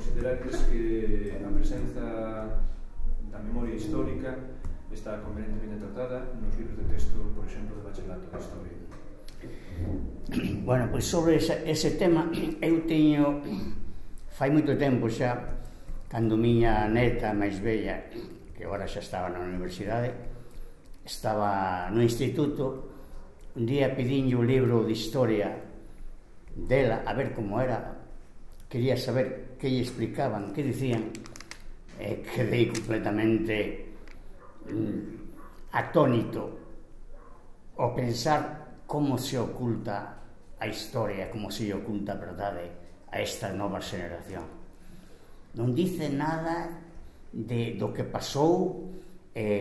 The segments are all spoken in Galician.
considerades que a presenza da memoria histórica está convenientemente tratada nos libros de texto, por exemplo, de bacharelato de historia? Bueno, pois sobre ese tema eu teño fai moito tempo xa, cando miña neta máis bella, que agora xa estaba na universidade, estaba no instituto, un día pedinlle o libro de historia dela, a ver como era, quería saber que lle explicaban, que dicían, e quedei completamente atónito ao pensar como se oculta a historia, como se oculta a verdade a esta nova xeneración. Non dice nada do que pasou,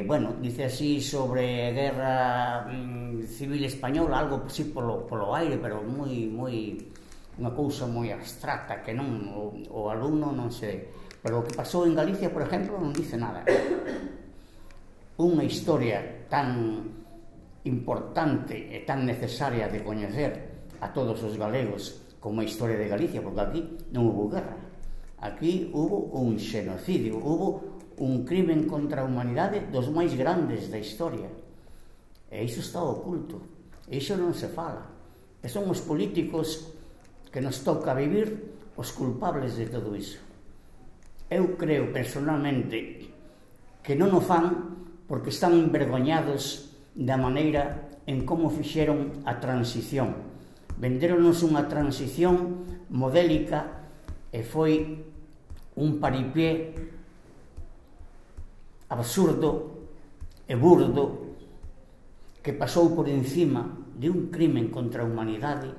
bueno, dice así sobre a guerra civil española, algo así polo aire, pero moi unha cousa moi abstracta que non o alumno non se... Pero o que pasou en Galicia, por exemplo, non dice nada. Unha historia tan importante e tan necesaria de coñecer a todos os galegos como a historia de Galicia, porque aquí non hubo guerra. Aquí hubo un xenocidio, hubo un crimen contra a humanidade dos máis grandes da historia. E iso está oculto, e iso non se fala. E son os políticos que nos toca vivir os culpables de todo iso. Eu creo personalmente que non o fan porque están envergoñados da maneira en como fixeron a transición. Vendéronos unha transición modélica e foi un paripé absurdo e burdo que pasou por encima de un crimen contra a humanidade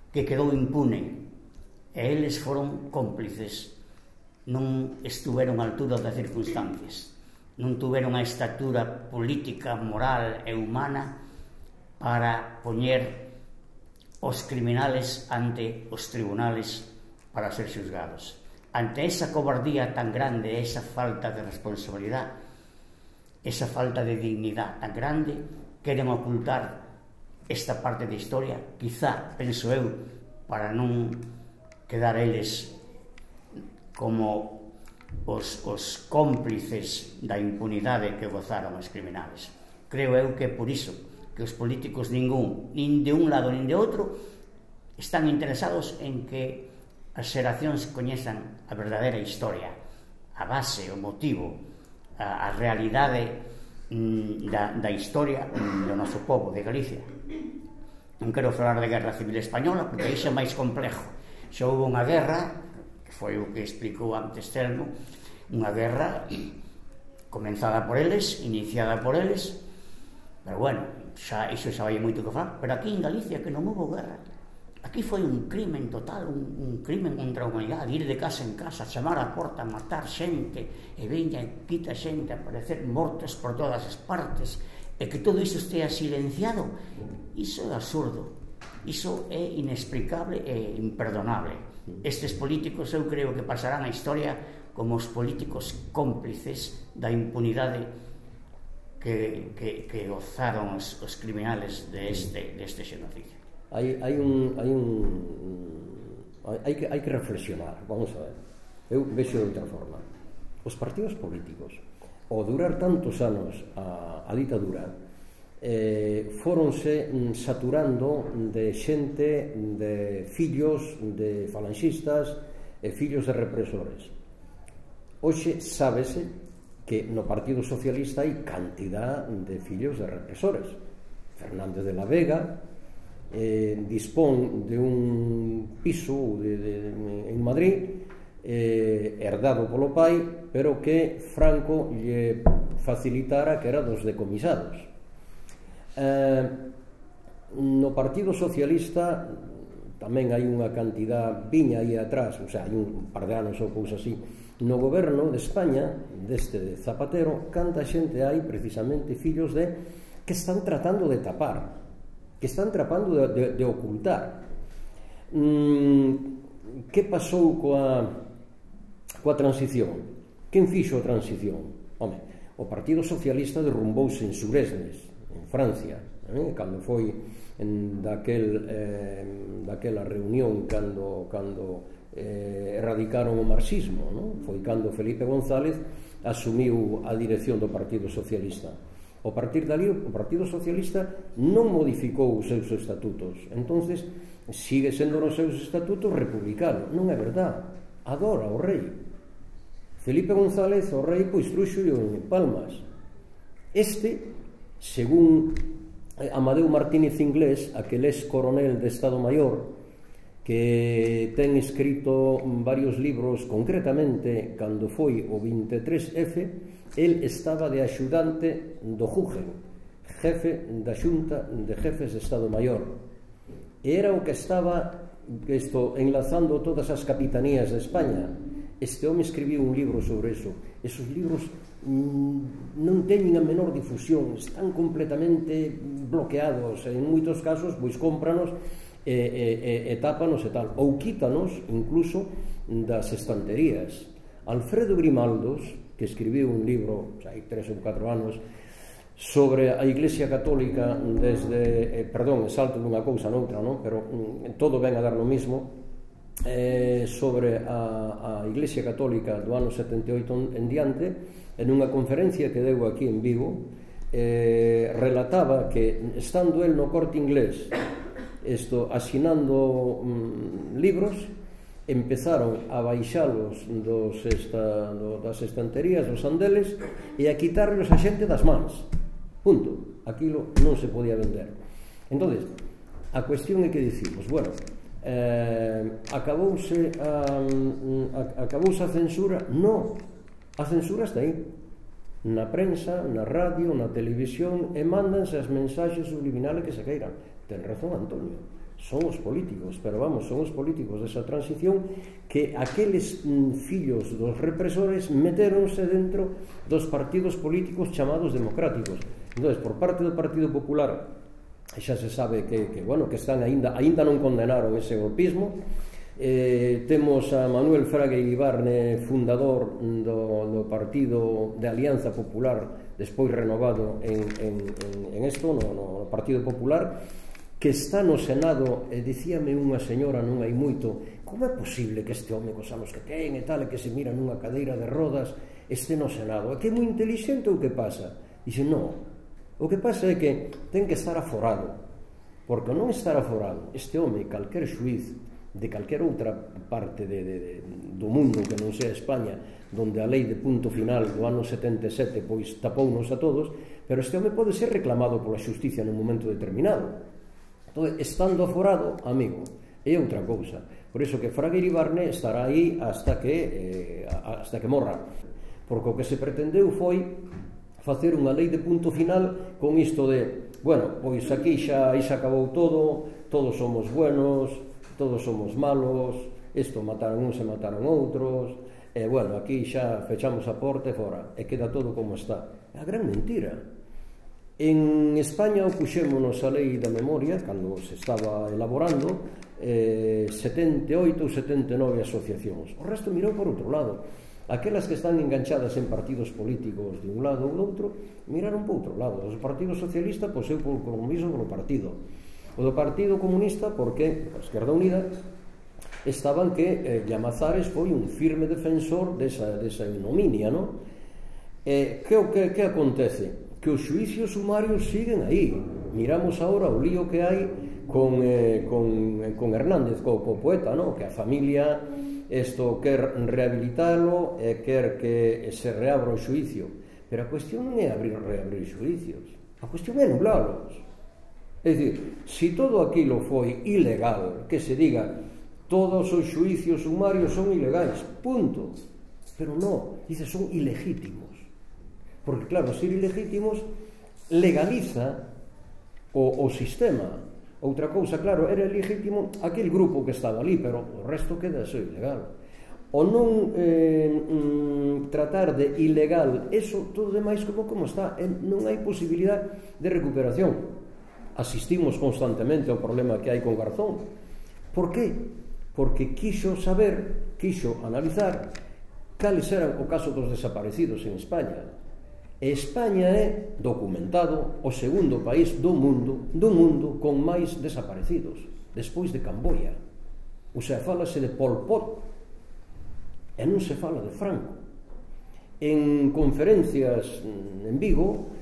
que quedou impune, e eles foron cómplices, non estuveron á altura das circunstancias, non tuveron a estatura política, moral e humana para poñer os criminales ante os tribunales para ser xuzgados. Ante esa cobardía tan grande, esa falta de responsabilidade, esa falta de dignidade tan grande, queren ocultar esta parte da historia, quizá, penso eu, para non quedar eles como os cómplices da impunidade que gozaron os criminales. Creo eu que por iso que os políticos nin de un lado nin de outro están interesados en que as xeracións coñezan a verdadeira historia, a base, o motivo, a realidade da historia do noso povo, de Galicia. Non quero falar de guerra civil española porque aí xa é máis complexo. Xa houve unha guerra, que foi o que explicou antes Telmo, unha guerra comenzada por eles, iniciada por eles, pero bueno, iso xa vai moito que falar. Pero aquí en Galicia que non houve guerra, aquí foi un crimen total, un crimen contra a humanidade, ir de casa en casa, chamar a porta, matar xente, e veña e quita xente, aparecer mortos por todas as partes, e que todo iso estea silenciado. Iso é absurdo, iso é inexplicable e imperdonable. Estes políticos eu creo que pasarán a historia como os políticos cómplices da impunidade que gozaron os criminales deste xenocidio. Hai que reflexionar, vamos a ver. Eu vexo de outra forma. Os partidos políticos, ao durar tantos anos a ditadura, fóronse saturando de xente, de fillos de falanxistas e fillos de represores. Hoxe sábese que no Partido Socialista hai cantidad de fillos de represores. Fernández de la Vega dispón de un piso en Madrid herdado polo pai, pero que Franco lle facilitara que era dos decomisados. No Partido Socialista tamén hai unha cantidad, viña aí atrás, o sea, hai un par de anos ou cousa así, no goberno de España, deste de Zapatero, canta xente hai precisamente fillos que están tratando de tapar, que están tratando de ocultar. Que pasou coa transición? Quen fixo a transición? Home, o Partido Socialista derrumbouse en Suresnes, en Francia, cando foi daquela reunión cando erradicaron o marxismo, non? Foi cando Felipe González asumiu a dirección do Partido Socialista. A partir dali, o Partido Socialista non modificou os seus estatutos, entonces sigue sendo nos seus estatutos republicano. Non é verdad, adora o rei. Felipe González, o rei, pois truxo en Palmas. Según Amadeu Martínez Inglés, aquel ex coronel de Estado Mayor, que ten escrito varios libros, concretamente, cando foi o 23F, el estaba de axudante do Jugen, jefe da Xunta de Jefes de Estado Mayor. E era o que estaba enlazando todas as capitanías de España. Este home escribiu un libro sobre eso. Esos libros non teñen a menor difusión, están completamente bloqueados, en moitos casos pois cómpranos e tápanos e tal, ou quítanos incluso das estanterías. Alfredo Grimaldos, que escribiu un libro hai 3 ou 4 anos sobre a Iglesia Católica desde, salto dunha cousa noutra, non? Pero todo ven a dar lo mismo, sobre a Iglesia Católica do ano 78 en diante, en unha conferencia que deu aquí en Vigo, relataba que estando el no Corte Inglés asinando libros, empezaron a baixalos das estanterías, dos andeles, e a quitarlos a xente das mans. Punto. Aquilo non se podía vender. Entonces, a cuestión é que dicimos, bueno, acabouse a censura? No, a censura está aí, na prensa, na radio, na televisión, e mándanse as mensaxes subliminales que se queiran. Ten razón Antonio, son os políticos, pero vamos, son os políticos desa transición que aqueles fillos dos represores meteronse dentro dos partidos políticos chamados democráticos. Entón, por parte do Partido Popular, xa se sabe que están aínda non condenaron ese golpismo. Temos a Manuel Fraga Iribarne, fundador do Partido de Alianza Popular, despois renovado en esto, no Partido Popular, que está no Senado. E dicíame unha señora non hai moito, como é posible que este home cos anos que ten e tal, e que se mira nunha cadeira de rodas, este no Senado? É que é moi inteligente ou que pasa? Dixe, non, o que pasa é que ten que estar aforado, porque non estar aforado, este home, calquer xuiz de calquer outra parte do mundo que non sea España, donde a lei de punto final do ano 77 pois tapounos a todos, pero este home pode ser reclamado pola xusticia nun momento determinado. Entón, estando aforado, amigo, é outra cousa. Por iso que Fraga Iribarne estará aí hasta que morra, porque o que se pretendeu foi facer unha lei de punto final con isto de, bueno, pois aquí xa acabou todo, todos somos buenos, todos somos malos, isto mataron uns e mataron outros, e bueno, aquí xa fechamos a porta e fora, e queda todo como está. É a gran mentira. En España opuxémonos a lei da memoria, cando se estaba elaborando, 78 ou 79 asociacións. O resto mirou por outro lado. Aquelas que están enganchadas en partidos políticos de un lado ou do outro, miraron por outro lado. O Partido Socialista poseu polo comunismo polo partido. O do Partido Comunista, porque a Esquerda Unida estaban que Llamazares foi un firme defensor desa ignominia, non? Que acontece? Que os xuicios sumarios siguen aí. Miramos agora o lío que hai con Hernández, co poeta, non? Que a familia quer rehabilitalo e quer que se reabra o xuicio. Pero a cuestión non é reabrir xuicios, a cuestión é nublalos. É dicir, se todo aquilo foi ilegal, que se diga todos os xuicios sumarios son ilegais, punto. Pero non, dice, son ilegítimos. Porque claro, ser ilegítimos legaliza o sistema. Outra cousa, claro, era ilegítimo aquel grupo que estaba ali, pero o resto queda eso ilegal. O non tratar de ilegal eso, todo demais como está, non hai posibilidad de recuperación. Asistimos constantemente ao problema que hai con Garzón. Por qué? Porque quixo analizar cales eran o caso dos desaparecidos en España. E España é, documentado, o segundo país do mundo con máis desaparecidos, despois de Camboya. O sea, fálase de Pol Pot e non se fala de Franco. En conferencias en Vigo,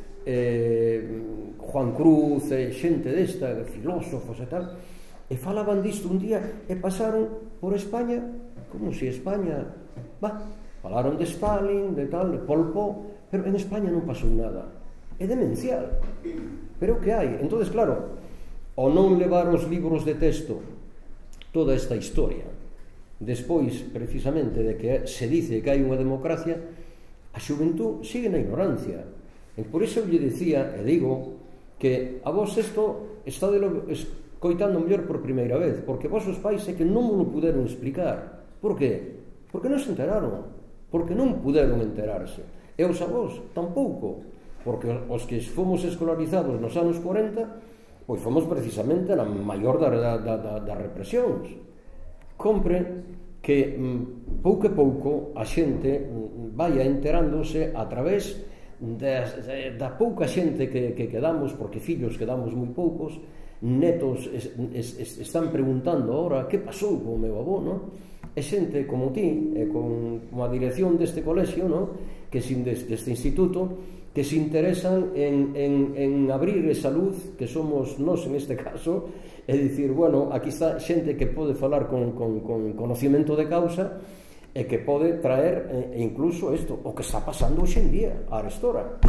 Juan Cruz e xente desta, filósofos e tal, e falaban disto un día e pasaron por España como se España, falaron de Stalin, de tal, de Pol Pot, pero en España non pasou nada. É demencial. Pero que hai? Entonces, claro, ao non levar os libros de texto toda esta historia, despois, precisamente, de que se dice que hai unha democracia, a xuventud sigue na ignorancia. E por iso eu lle dicía, e digo, que a vos isto está escoitando mellor por primeira vez, porque vos os pais é que non mo puderon explicar. Por qué? Porque non se enteraron, porque non puderon enterarse. E os avós tampouco, porque os que fomos escolarizados nos anos 40, pois fomos precisamente na maior das represións. Compre que pouco a pouco a xente vaya enterándose a través da pouca xente que quedamos, porque fillos quedamos moi poucos, netos están preguntando ahora que pasou co meu avó, non? E xente como ti, e con a dirección deste colexio, non? Deste instituto, que se interesan en abrir esa luz que somos nós en este caso, e dicir, bueno, aquí está xente que pode falar con conocimiento de causa e que pode traer incluso isto, o que está pasando hoxe en día, a arestora.